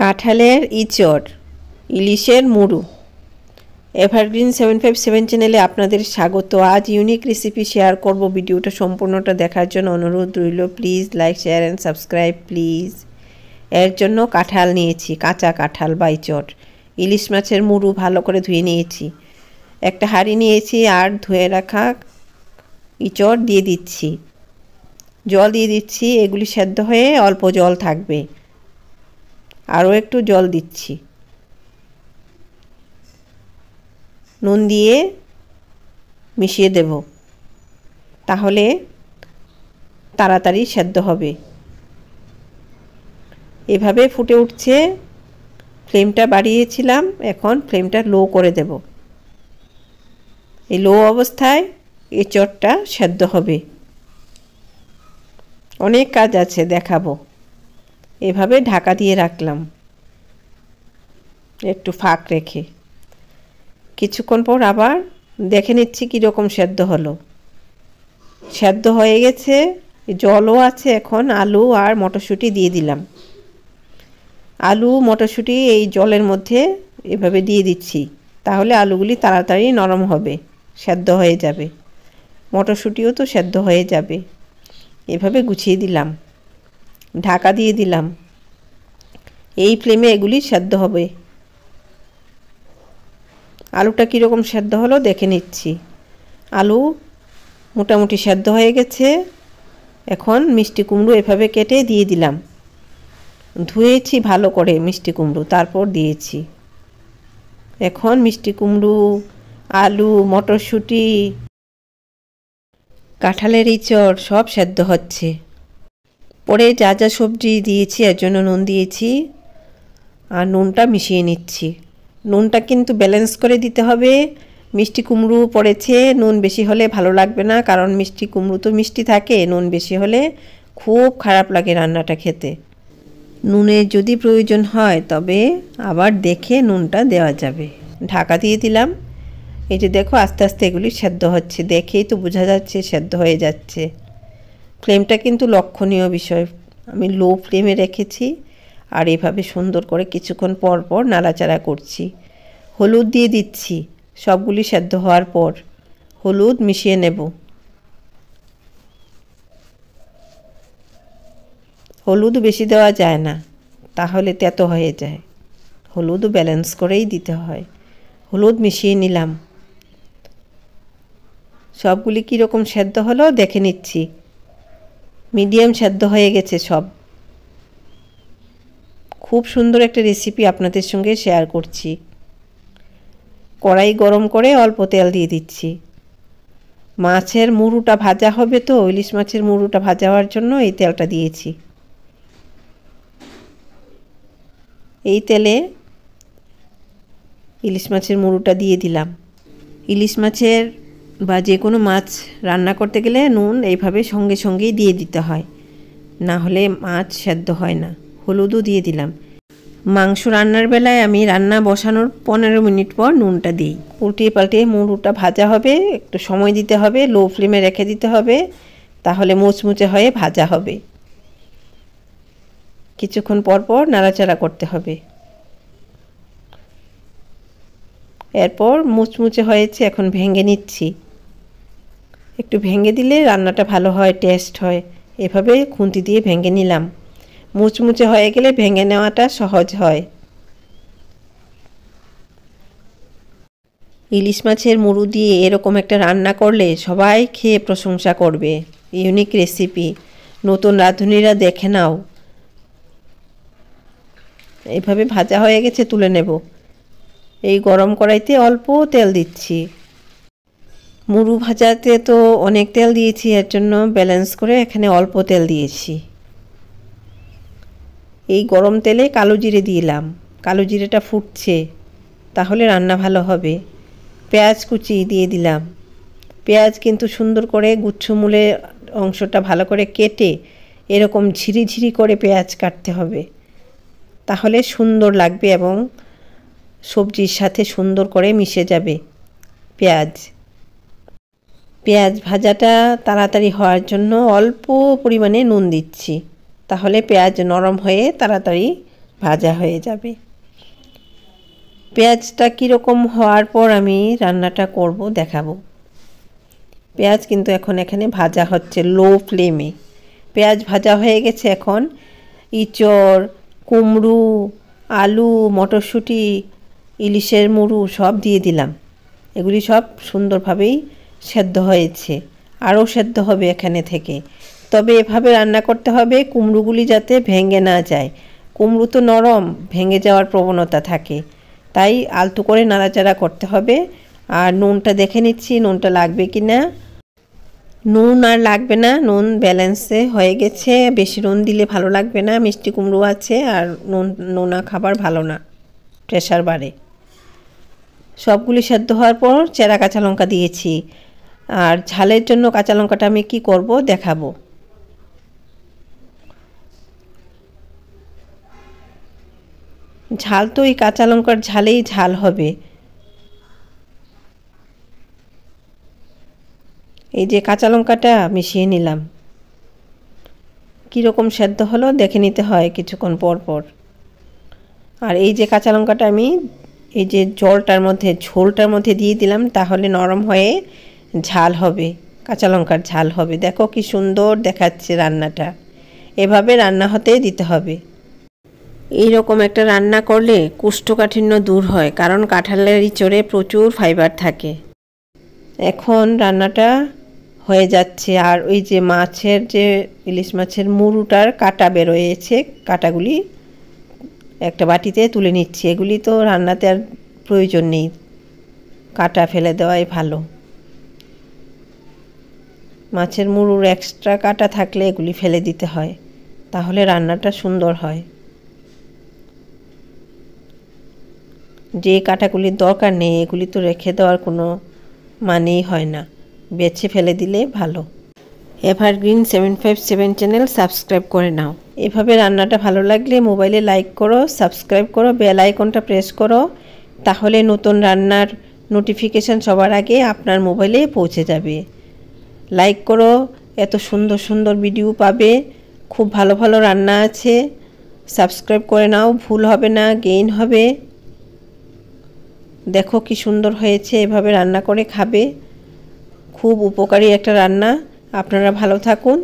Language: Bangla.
কাঁঠালের ইচড়, ইলিশের মুড়ো। এভারগ্রিন 757 চ্যানেলে আপনাদের স্বাগত। আজ ইউনিক রেসিপি শেয়ার করব। ভিডিওটা সম্পূর্ণটা দেখার জন্য অনুরোধ রইল। Please like, share and subscribe please. এর জন্য কাঁঠাল নিয়েছি, কাঁচা কাঁঠাল বা ইচড়। ইলিশ মাছের মুড়ো ভালো করে ধুয়ে নিয়েছি। একটা হাঁড়ি নিয়েছি আর ধুয়ে রাখা ইচড় দিয়ে দিচ্ছি, জল দিয়ে দিচ্ছি। এগুলি সেদ্ধ হয়ে অল্প জল থাকবে, আরও একটু জল দিচ্ছি। নুন দিয়ে মিশিয়ে দেব, তাহলে তাড়াতাড়ি সেদ্ধ হবে। এভাবে ফুটে উঠছে। ফ্লেমটা বাড়িয়েছিলাম, এখন ফ্লেমটা লো করে দেব। এই লো অবস্থায় এঁচড়টা সেদ্ধ হবে। অনেক কাজ আছে, দেখাবো। এভাবে ঢাকা দিয়ে রাখলাম একটু ফাঁক রেখে। কিছুক্ষণ পর আবার দেখে নিচ্ছি কীরকম সেদ্ধ হলো। সেদ্ধ হয়ে গেছে, জলও আছে। এখন আলু আর মটরশুঁটি দিয়ে দিলাম। আলু মটরশুঁটি এই জলের মধ্যে এভাবে দিয়ে দিচ্ছি, তাহলে আলুগুলি তাড়াতাড়ি নরম হবে, সেদ্ধ হয়ে যাবে। মটরশুঁটিও তো সেদ্ধ হয়ে যাবে। এভাবে গুছিয়ে দিলাম, ঢাকা দিয়ে দিলাম। এই ফ্লেমে এগুলি সেদ্ধ হবে। আলুটা কীরকম সেদ্ধ হলো দেখে নিচ্ছি। আলু মোটামুটি সেদ্ধ হয়ে গেছে। এখন মিষ্টি কুমড়ো এভাবে কেটে দিয়ে দিলাম। ধুয়েছি ভালো করে মিষ্টি কুমড়ো, তারপর দিয়েছি। এখন মিষ্টি কুমড়ো, আলু, মটরশুঁটি, কাঁঠালের ইচড় সব সেদ্ধ হচ্ছে। পরে যা যা সবজি দিয়েছি এর জন্য নুন দিয়েছি, আর নুনটা মিশিয়ে নিচ্ছি। নুনটা কিন্তু ব্যালেন্স করে দিতে হবে। মিষ্টি কুমড়ো পড়েছে, নুন বেশি হলে ভালো লাগবে না, কারণ মিষ্টি কুমড়ো তো মিষ্টি থাকে। নুন বেশি হলে খুব খারাপ লাগে রান্নাটা খেতে। নুনের যদি প্রয়োজন হয় তবে আবার দেখে নুনটা দেওয়া যাবে। ঢাকা দিয়ে দিলাম। এই যে দেখো, আস্তে আস্তে এগুলি সেদ্ধ হচ্ছে, দেখেই তো বোঝা যাচ্ছে সেদ্ধ হয়ে যাচ্ছে। ফ্লেমটা কিন্তু লক্ষণীয় বিষয়। আমি লো ফ্লেমে রেখেছি আর এভাবে সুন্দর করে কিছুক্ষণ পর পর নাড়াচাড়া করছি। হলুদ দিয়ে দিচ্ছি সবগুলি সেদ্ধ হওয়ার পর। হলুদ মিশিয়ে নেব। হলুদ বেশি দেওয়া যায় না, তাহলে তেতো হয়ে যায়। হলুদও ব্যালেন্স করেই দিতে হয়। হলুদ মিশিয়ে নিলাম। সবগুলি কীরকম সেদ্ধ হলো দেখে নিচ্ছি। মিডিয়াম সেদ্ধ হয়ে গেছে সব। খুব সুন্দর একটা রেসিপি আপনাদের সঙ্গে শেয়ার করছি। কড়াই গরম করে অল্প তেল দিয়ে দিচ্ছি। মাছের মুড়োটা ভাজা হবে, তো ইলিশ মাছের মুড়োটা ভাজা হওয়ার জন্য এই তেলটা দিয়েছি। এই তেলে ইলিশ মাছের মুড়োটা দিয়ে দিলাম। ইলিশ মাছের বা যে কোনো মাছ রান্না করতে গেলে নুন এইভাবে সঙ্গে সঙ্গেই দিয়ে দিতে হয়, না হলে মাছ সেদ্ধ হয় না। হলুদও দিয়ে দিলাম। মাংস রান্নার বেলায় আমি রান্না বসানোর 15 মিনিট পর নুনটা দিই। উল্টিয়ে পাল্টিয়ে মুড়োটা ভাজা হবে, একটু সময় দিতে হবে, লো ফ্লেমে রেখে দিতে হবে, তাহলে মুচমুচে হয়ে ভাজা হবে। কিছুক্ষণ পর পর নাড়াচাড়া করতে হবে। এরপর মুচমুচে হয়েছে, এখন ভেঙে নিচ্ছি। একটু ভেঙে দিলে রান্নাটা ভালো হয়, টেস্ট হয়। এভাবে খুন্তি দিয়ে ভেঙে নিলাম। মুচমুচে হয়ে গেলে ভেঙে নেওয়াটা সহজ হয়। ইলিশ মাছের মুড়ো দিয়ে এরকম একটা রান্না করলে সবাই খেয়ে প্রশংসা করবে। ইউনিক রেসিপি, নতুন রাঁধুনিরা দেখে নাও। এভাবে ভাজা হয়ে গেছে, তুলে নেব। এই গরম কড়াইতে অল্প তেল দিচ্ছি। মুড়ো ভাজাতে তো অনেক তেল দিয়েছি, এর জন্য ব্যালেন্স করে এখানে অল্প তেল দিয়েছি। এই গরম তেলে কালো জিরে দিলাম। কালো জিরেটা ফুটছে, তাহলে রান্না ভালো হবে। পেঁয়াজ কুচি দিয়ে দিলাম। পেঁয়াজ কিন্তু সুন্দর করে গুচ্ছমূলে অংশটা ভালো করে কেটে এরকম ঝিরি ঝিরি করে পেঁয়াজ কাটতে হবে, তাহলে সুন্দর লাগবে এবং সবজির সাথে সুন্দর করে মিশে যাবে পেঁয়াজ। পেঁয়াজ ভাজাটা তাড়াতাড়ি হওয়ার জন্য অল্প পরিমাণে নুন দিচ্ছি, তাহলে পেঁয়াজ নরম হয়ে তাড়াতাড়ি ভাজা হয়ে যাবে। পেঁয়াজটা কীরকম হওয়ার পর আমি রান্নাটা করব দেখাবো। পেঁয়াজ কিন্তু এখন এখানে ভাজা হচ্ছে লো ফ্লেমে। পেঁয়াজ ভাজা হয়ে গেছে। এখন ইঁচড়, কুমড়ো, আলু, মটরশুঁটি, ইলিশের মুড়ো সব দিয়ে দিলাম। এগুলি সব সুন্দরভাবেই সেদ্ধ হয়েছে, আরও সেদ্ধ হবে এখানে থেকে। তবে এভাবে রান্না করতে হবে কুমড়োগুলি যাতে ভেঙে না যায়। কুমড়ো তো নরম, ভেঙে যাওয়ার প্রবণতা থাকে, তাই আলতো করে নাড়াচাড়া করতে হবে। আর নুনটা দেখে নিচ্ছি নুনটা লাগবে কি না। নুন আর লাগবে না, নুন ব্যালেন্সে হয়ে গেছে। বেশি নুন দিলে ভালো লাগবে না, মিষ্টি কুমড়ো আছে আর নোনা খাবার ভালো না, প্রেশার বাড়ে। সবগুলি সেদ্ধ হওয়ার পর চেরা কাঁচা লঙ্কা দিয়েছি। আর ঝালের জন্য কাঁচা লঙ্কাটা আমি কি করব দেখাবো। ঝাল তো এই কাঁচা লঙ্কার ঝালেই ঝাল হবে। এই যে কাঁচা লঙ্কাটা মিশিয়ে নিলাম। কীরকম সেদ্ধ হলো দেখে নিতে হয় কিছুক্ষণ পর পর। আর এই যে কাঁচা লঙ্কাটা আমি এই যে জলটার মধ্যে, ঝোলটার মধ্যে দিয়ে দিলাম, তাহলে নরম হয়ে ঝাল হবে, কাঁচা লঙ্কার ঝাল হবে। দেখো কি সুন্দর দেখাচ্ছে রান্নাটা। এভাবে রান্না হতে দিতে হবে। এই রকম একটা রান্না করলে কোষ্ঠকাঠিন্য দূর হয়, কারণ কাঁঠালের ইঁচড়ে প্রচুর ফাইবার থাকে। এখন রান্নাটা হয়ে যাচ্ছে। আর ওই যে মাছের, যে ইলিশ মাছের মুড়োটার কাঁটা বেরোয়েছে, কাঁটাগুলি একটা বাটিতে তুলে নিচ্ছি। এগুলি তো রান্নাতে আর প্রয়োজন নেই, কাঁটা ফেলে দেওয়াই ভালো। মাছের মুড়োর এক্সট্রা কাঁটা থাকলে এগুলি ফেলে দিতে হয়, তাহলে রান্নাটা সুন্দর হয়। যে কাঁটাগুলির দরকার নেই এগুলি তো রেখে দেওয়ার কোনো মানেই হয় না, বেছে ফেলে দিলে ভালো। এভারগ্রিন 757 চ্যানেল সাবস্ক্রাইব করে নাও। এভাবে রান্নাটা ভালো লাগলে মোবাইলে লাইক করো, সাবস্ক্রাইব করো, বেল আইকনটা প্রেস করো, তাহলে নতুন রান্নার নোটিফিকেশান সবার আগে আপনার মোবাইলে পৌঁছে যাবে। লাইক করো, এত সুন্দর সুন্দর ভিডিও পাবে, খুব ভালো ভালো রান্না আছে। সাবস্ক্রাইব করে নাও, ভুল হবে না, গেইন হবে। দেখো কি সুন্দর হয়েছে, এভাবে রান্না করে খাবে, খুব উপকারী একটা রান্না। আপনারা ভালো থাকুন।